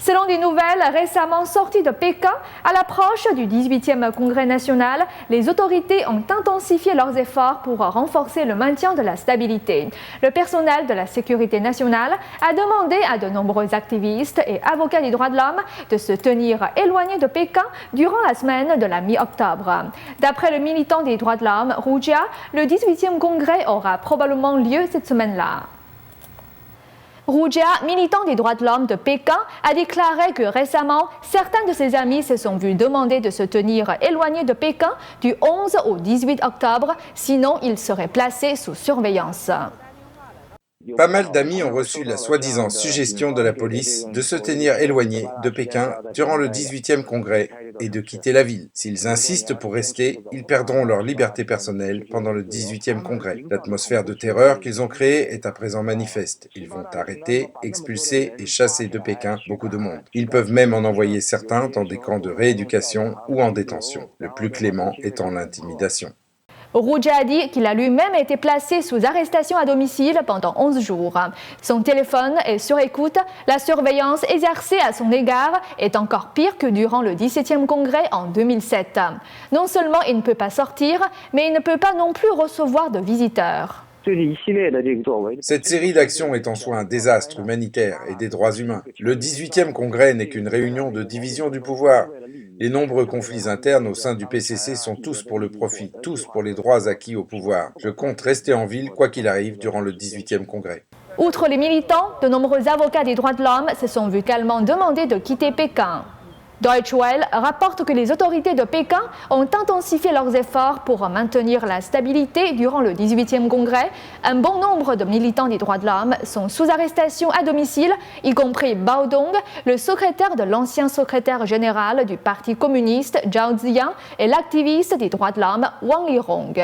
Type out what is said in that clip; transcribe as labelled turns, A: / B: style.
A: Selon des nouvelles récemment sorties de Pékin, à l'approche du 18e Congrès national, les autorités ont intensifié leurs efforts pour renforcer le maintien de la stabilité. Le personnel de la sécurité nationale a demandé à de nombreux activistes et avocats des droits de l'homme de se tenir éloignés de Pékin durant la semaine de la mi-octobre. D'après le militant des droits de l'homme, Hu Jia, le 18e Congrès aura probablement lieu cette semaine-là. Hu Jia, militant des droits de l'homme de Pékin, a déclaré que récemment, certains de ses amis se sont vus demander de se tenir éloignés de Pékin du 11 au 18 octobre, sinon ils seraient placés sous surveillance.
B: Pas mal d'amis ont reçu la soi-disant suggestion de la police de se tenir éloignés de Pékin durant le 18e congrès et de quitter la ville. S'ils insistent pour rester, ils perdront leur liberté personnelle pendant le 18e congrès. L'atmosphère de terreur qu'ils ont créée est à présent manifeste. Ils vont arrêter, expulser et chasser de Pékin beaucoup de monde. Ils peuvent même en envoyer certains dans des camps de rééducation ou en détention, le plus clément étant l'intimidation.
A: Hu Jia a dit qu'il a lui-même été placé sous arrestation à domicile pendant 11 jours. Son téléphone est sur écoute. La surveillance exercée à son égard est encore pire que durant le 17e congrès en 2007. Non seulement il ne peut pas sortir, mais il ne peut pas non plus recevoir de visiteurs.
B: Cette série d'actions est en soi un désastre humanitaire et des droits humains. Le 18e congrès n'est qu'une réunion de division du pouvoir. Les nombreux conflits internes au sein du PCC sont tous pour le profit, tous pour les droits acquis au pouvoir. Je compte rester en ville quoi qu'il arrive durant le 18e congrès.
A: Outre les militants, de nombreux avocats des droits de l'homme se sont vus également demander de quitter Pékin. Deutsche Welle rapporte que les autorités de Pékin ont intensifié leurs efforts pour maintenir la stabilité durant le 18e congrès. Un bon nombre de militants des droits de l'homme sont sous arrestation à domicile, y compris Bao Dong, le secrétaire de l'ancien secrétaire général du Parti communiste Zhao Ziyang et l'activiste des droits de l'homme Wang Lirong.